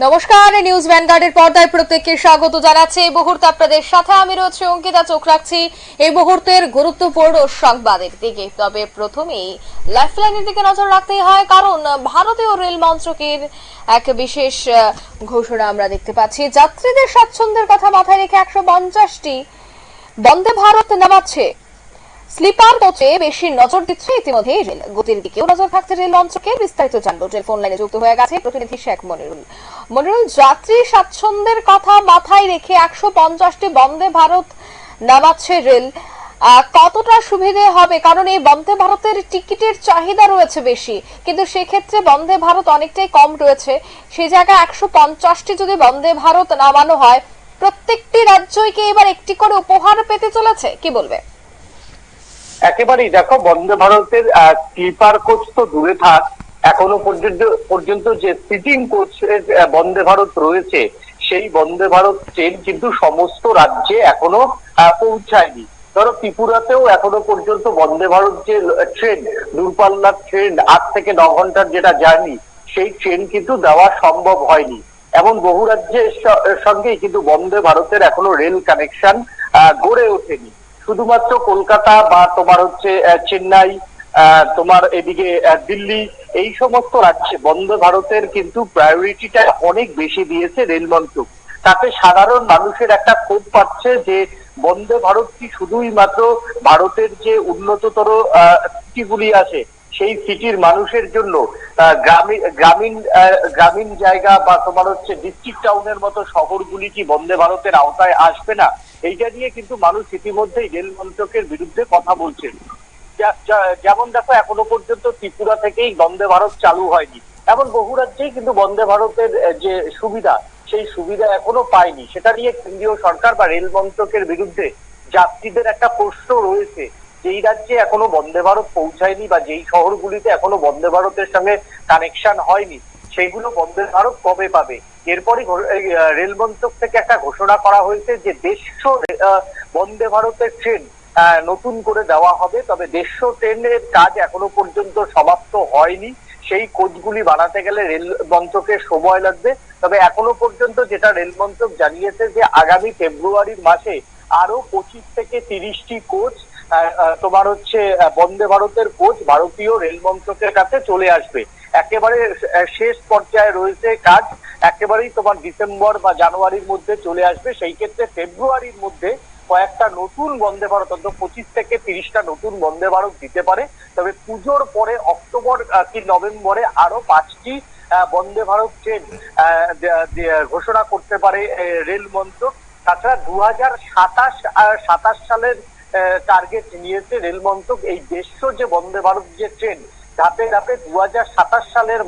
নমস্কার, নিউজ ভ্যানগার্ডের পর্দায় প্রত্যেককে স্বাগত জানাচ্ছি। এই মুহূর্তে আপনাদের সাথে আমি রয়েছে অঙ্কিতা। চোখ রাখছি এই মুহূর্তের গুরুত্বপূর্ণ সংবাদের দিকে। তবে প্রথমেই লাইফলাইনের দিকে নজর রাখতেই হয়, কারণ ভারতীয় রেল মন্ত্রকের এক বিশেষ ঘোষণা আমরা দেখতে পাচ্ছি। যাত্রীদের স্বাচ্ছন্দ্যের কথা মাথায় রেখে 150টি বন্দে ভারত নামাচ্ছে। স্লিপার কোচে বেশি নজর দিচ্ছে ইতিমধ্যে রেল। গতির দিকেও নজর থাকছে রেল মন্ত্রকের। বিস্তারিত জানবো, টেলিফোন লাইনে যুক্ত হয়ে গেছে প্রতিনিধি শেখ মনিরুল। যাত্রী স্বাচ্ছন্দ্যের কথা মাথায় রেখে 150টি বন্দে ভারত নামাচ্ছে রেল। কতটা সুবিধে হবে? কারণ এই বন্দে ভারতের টিকিটের চাহিদা রয়েছে বেশি, কিন্তু সেক্ষেত্রে বন্দে ভারত অনেকটাই কম রয়েছে। সেই জায়গায় 150টি যদি বন্দে ভারত নামানো হয়, প্রত্যেকটি রাজ্যই কি এবার একটি করে উপহার পেতে চলেছে? কি বলবে? একেবারেই দেখো, বন্দে ভারতের স্লিপার কোচ তো দূরে থাক, এখনো পর্যন্ত যে সিটিং কোচ বন্দে ভারত রয়েছে, সেই বন্দে ভারত ট্রেন কিন্তু সমস্ত রাজ্যে এখনো পৌঁছায়নি। ধরো ত্রিপুরাতেও এখনো পর্যন্ত বন্দে ভারত যে ট্রেন, দূরপাল্লার ট্রেন 8 থেকে 9 ঘন্টার যেটা জার্নি, সেই ট্রেন কিন্তু দেওয়া সম্ভব হয়নি। এমন বহু রাজ্যের সঙ্গেই কিন্তু বন্দে ভারতের এখনো রেল কানেকশন গড়ে ওঠেনি। শুধুমাত্র কলকাতা বা তোমার হচ্ছে চেন্নাই, তোমার এদিকে দিল্লি, এই সমস্ত রাজ্যে বন্দে ভারতের কিন্তু প্রায়োরিটিটা অনেক বেশি দিয়েছে রেল মন্ত্রক। তাতে সাধারণ মানুষের একটা ক্ষোভ পাচ্ছে যে বন্দে ভারত কি শুধুই মাত্র ভারতের যে উন্নততর সিটিগুলি আছে সেই সিটির মানুষের জন্য, গ্রামীণ জায়গা বা তোমার হচ্ছে ডিস্ট্রিক্ট টাউনের মতো শহরগুলি কি বন্দে ভারতের আওতায় আসবে না? এইটা নিয়ে কিন্তু মানুষ ইতিমধ্যেই রেল মন্ত্রকের বিরুদ্ধে কথা বলছেন। যেমন দেখো, এখনো পর্যন্ত ত্রিপুরা থেকেই বন্দে ভারত চালু হয়নি। এমন বহু রাজ্যেই কিন্তু বন্দে ভারতের যে সুবিধা, সেই সুবিধা এখনো পায়নি। সেটা নিয়ে কেন্দ্রীয় সরকার বা রেল মন্ত্রকের বিরুদ্ধে যাত্রীদের একটা প্রশ্ন রয়েছে। যেই রাজ্যে এখনো বন্দে ভারত পৌঁছায়নি বা যেই শহরগুলিতে এখনো বন্দে ভারতের সঙ্গে কানেকশন হয়নি, সেইগুলো বন্দে ভারত কবে পাবে? এরপরই রেল মন্ত্রক থেকে একটা ঘোষণা করা হয়েছে যে 150 বন্দে ভারতের ট্রেন নতুন করে দেওয়া হবে। তবে 150 ট্রেনের কাজ এখনো পর্যন্ত সমাপ্ত হয়নি। সেই কোচগুলি বানাতে গেলে রেল মন্ত্রকের সময় লাগবে। তবে এখনো পর্যন্ত যেটা রেল মন্ত্রক জানিয়েছে যে আগামী ফেব্রুয়ারির মাসে আরো 25 থেকে 30টি কোচ, তোমার হচ্ছে বন্দে ভারতের কোচ ভারতীয় রেল মন্ত্রকের কাছে চলে আসবে। একেবারে শেষ পর্যায়ে রয়েছে কাজ, একেবারেই তোমার ডিসেম্বর বা জানুয়ারির মধ্যে চলে আসবে। সেই ক্ষেত্রে ফেব্রুয়ারির মধ্যে কয়েকটা নতুন বন্দে ভারত, অন্তত 25 থেকে 30টা নতুন বন্দে ভারত দিতে পারে। তবে পুজোর পরে অক্টোবর কি নভেম্বরে আরো 5টি বন্দে ভারত ট্রেন ঘোষণা করতে পারে রেল মন্ত্রক। তাছাড়া 2027 সালের টার্গেট নিয়েছে রেল মন্ত্রক। এই 150 যে বন্দে ভারত যে ট্রেন, ধাপে ধাপে 2027 সালের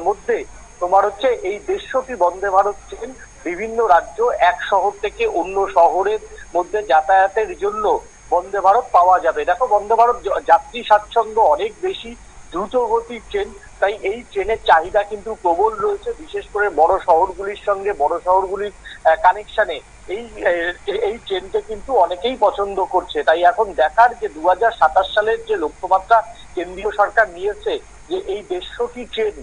মধ্যে তোমার হচ্ছে এই 150টি বন্দে ভারত ট্রেন বিভিন্ন রাজ্য, এক শহর থেকে অন্য শহরের মধ্যে যাতায়াতের জন্য বন্দে ভারত পাওয়া যাবে। দেখো, বন্দে ভারত যাত্রী স্বাচ্ছন্দ্য অনেক বেশি, দ্রুত গতির ট্রেন, তাই এই ট্রেনের চাহিদা কিন্তু প্রবল রয়েছে। বিশেষ করে বড় শহরগুলির সঙ্গে বড় শহরগুলির কানেকশনে এই ট্রেনকে কিন্তু অনেকেই পছন্দ করছে। তাই এখন দেখার যে 2027 সালের যে লক্ষ্যমাত্রা কেন্দ্রীয় সরকার নিয়েছে যে এই 150টি ট্রেন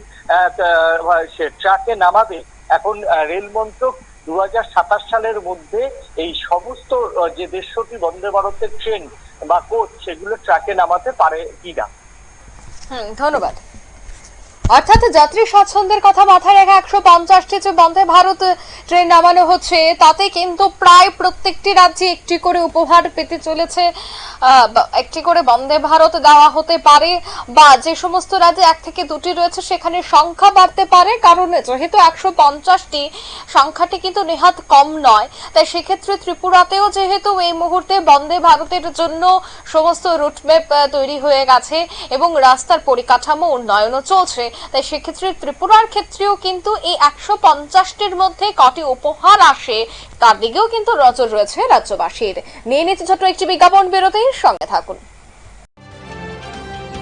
ট্রাকে নামাবে, এখন রেল মন্ত্রক 2027 সালের মধ্যে এই সমস্ত যে 150টি বন্দে ভারতের ট্রেন বা কোচ, সেগুলো ট্রাকে নামাতে পারে কিনা। ধন্যবাদ। অর্থাৎ যাত্রী স্বাচ্ছন্দ্যের কথা মাথায় রেখে 150টি যে বন্দে ভারত ট্রেন নামানো হচ্ছে, তাতে কিন্তু প্রায় প্রত্যেকটি রাজ্যে একটি করে উপহার পেতে চলেছে। একটি করে বন্দে ভারত দেওয়া হতে পারে, বা যে সমস্ত রাজ্যে 1 থেকে 2টি রয়েছে সেখানে সংখ্যা বাড়তে পারে। কারণ যেহেতু 150টি সংখ্যাটি কিন্তু নেহাত কম নয়, তাই সেক্ষেত্রে ত্রিপুরাতেও যেহেতু এই মুহূর্তে বন্দে ভারতের জন্য সমস্ত রুটম্যাপ তৈরি হয়ে গেছে এবং রাস্তার পরিকাঠামো উন্নয়নও চলছে, তাই সেক্ষেত্রে ত্রিপুরার ক্ষেত্রেও কিন্তু এই 150টির মধ্যে কটি উপহার আসে তার দিকেও কিন্তু নজর রয়েছে রাজ্যবাসীর। নিয়ে নিতে ছোট্ট একটি বিজ্ঞাপন বিরতির সঙ্গে থাকুন।